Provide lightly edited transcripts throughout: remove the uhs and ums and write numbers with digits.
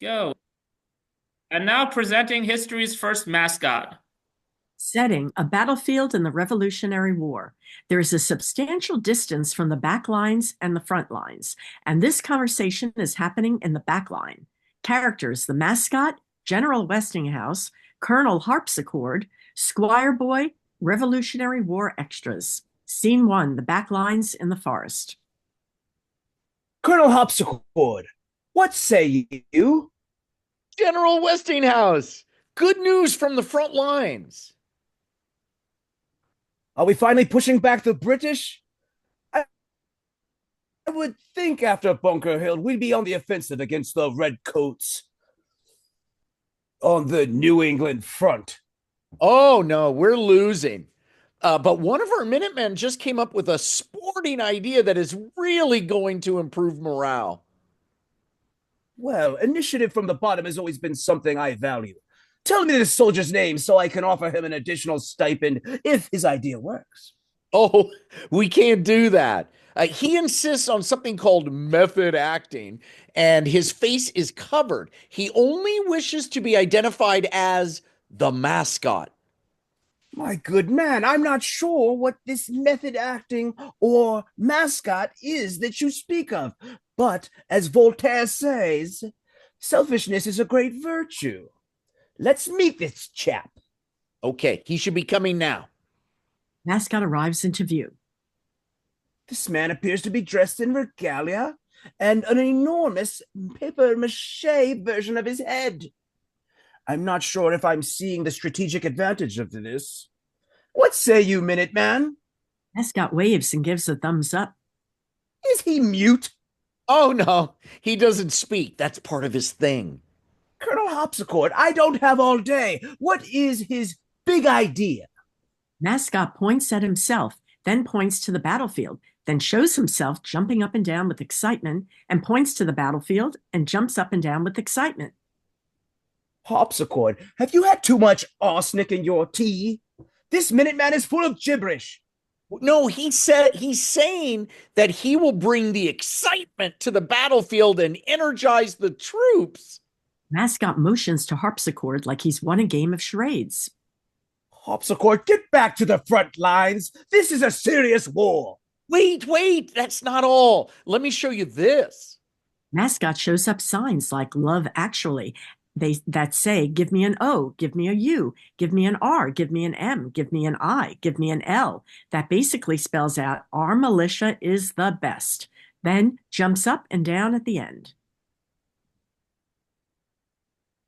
Go. And now presenting history's first mascot. Setting a battlefield in the Revolutionary War. There is a substantial distance from the back lines and the front lines, and this conversation is happening in the back line. Characters: the mascot, General Westinghouse, Colonel Harpsichord, Squire Boy, Revolutionary War extras. Scene one: the back lines in the forest. Colonel Harpsichord, what say you? General Westinghouse, good news from the front lines. Are we finally pushing back the British? I would think after Bunker Hill, we'd be on the offensive against the Redcoats on the New England front. Oh, no, we're losing. But one of our Minutemen just came up with a sporting idea that is really going to improve morale. Well, initiative from the bottom has always been something I value. Tell me this soldier's name so I can offer him an additional stipend if his idea works. Oh, we can't do that. He insists on something called method acting, and his face is covered. He only wishes to be identified as the mascot. My good man, I'm not sure what this method acting or mascot is that you speak of. But as Voltaire says, selfishness is a great virtue. Let's meet this chap. Okay, he should be coming now. Mascot arrives into view. This man appears to be dressed in regalia and an enormous papier-mâché version of his head. I'm not sure if I'm seeing the strategic advantage of this. What say you, Minuteman? Mascot waves and gives a thumbs up. Is he mute? Oh, no, he doesn't speak. That's part of his thing. Colonel Harpsichord, I don't have all day. What is his big idea? Mascot points at himself, then points to the battlefield, then shows himself jumping up and down with excitement, and points to the battlefield and jumps up and down with excitement. Harpsichord, have you had too much arsenic in your tea? This Minuteman is full of gibberish. No, he's saying that he will bring the excitement to the battlefield and energize the troops. Mascot motions to Harpsichord like he's won a game of charades. Harpsichord, get back to the front lines. This is a serious war. Wait, that's not all. Let me show you this. Mascot shows up signs like Love Actually that say, give me an O, give me a U, give me an R, give me an M, give me an I, give me an L. That basically spells out our militia is the best. Then jumps up and down at the end.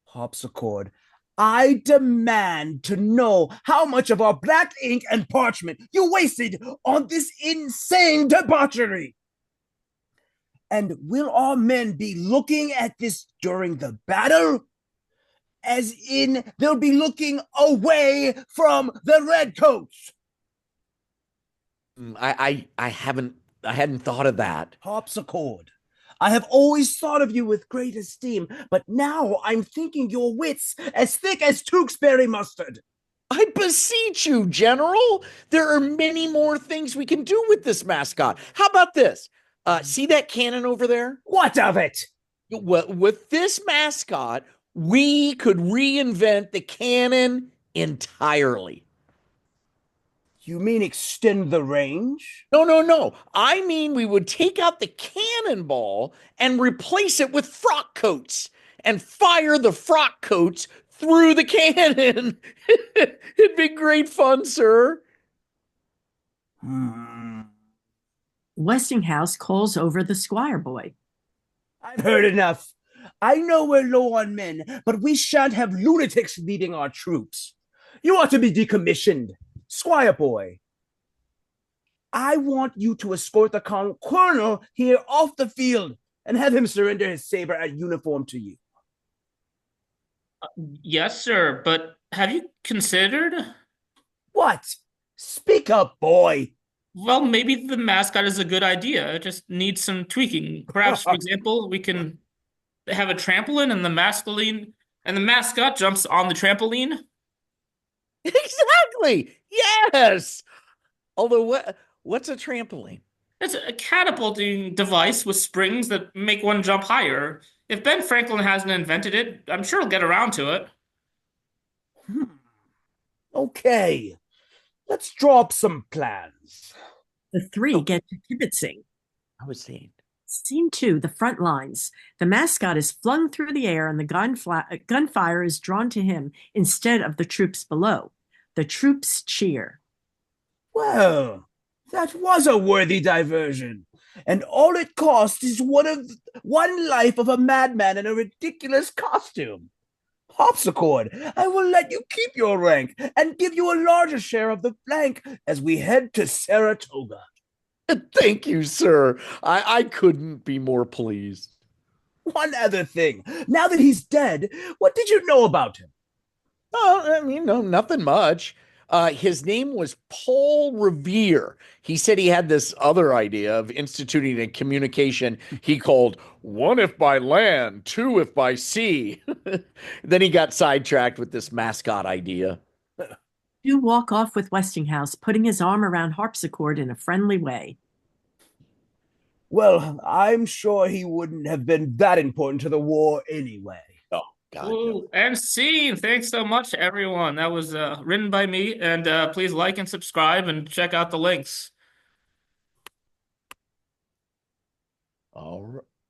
Harpsichord, I demand to know how much of our black ink and parchment you wasted on this insane debauchery. And will our men be looking at this during the battle? As in, they'll be looking away from the Redcoats. I hadn't thought of that. Harpsichord, I have always thought of you with great esteem, but now I'm thinking your wits as thick as Tewksbury mustard. I beseech you, General. There are many more things we can do with this mascot. How about this? See that cannon over there? What of it? Well, with this mascot, we could reinvent the cannon entirely. You mean extend the range? No. I mean, we would take out the cannonball and replace it with frock coats and fire the frock coats through the cannon. It'd be great fun, sir. Westinghouse calls over the Squire boy. I've heard enough. I know we're low on men, but we shan't have lunatics leading our troops. You ought to be decommissioned. Squire boy, I want you to escort the colonel here off the field and have him surrender his saber and uniform to you. Yes, sir, but have you considered? What? Speak up, boy. Well, maybe the mascot is a good idea. It just needs some tweaking. Perhaps, for example, we can have a trampoline and the mascot jumps on the trampoline. Exactly. Yes. Although, what's a trampoline? It's a catapulting device with springs that make one jump higher. If Ben Franklin hasn't invented it, I'm sure he'll get around to it. Hmm. Okay, let's draw up some plans. The three Oh, get to kibitzing. I was saying. Scene 2, the front lines. The mascot is flung through the air and the gunfire is drawn to him instead of the troops below. The troops cheer. Well, that was a worthy diversion. And all it cost is one life of a madman in a ridiculous costume. Harpsichord, I will let you keep your rank and give you a larger share of the flank as we head to Saratoga. Thank you, sir. I couldn't be more pleased. One other thing. Now that he's dead, what did you know about him? Oh, I mean, no, nothing much. His name was Paul Revere. He said he had this other idea of instituting a communication he called one if by land, two if by sea. Then he got sidetracked with this mascot idea. You walk off with Westinghouse, putting his arm around Harpsichord in a friendly way. Well, I'm sure he wouldn't have been that important to the war anyway. Oh, God, no. Ooh, and scene. Thanks so much, everyone. That was written by me, and please like and subscribe and check out the links. All right.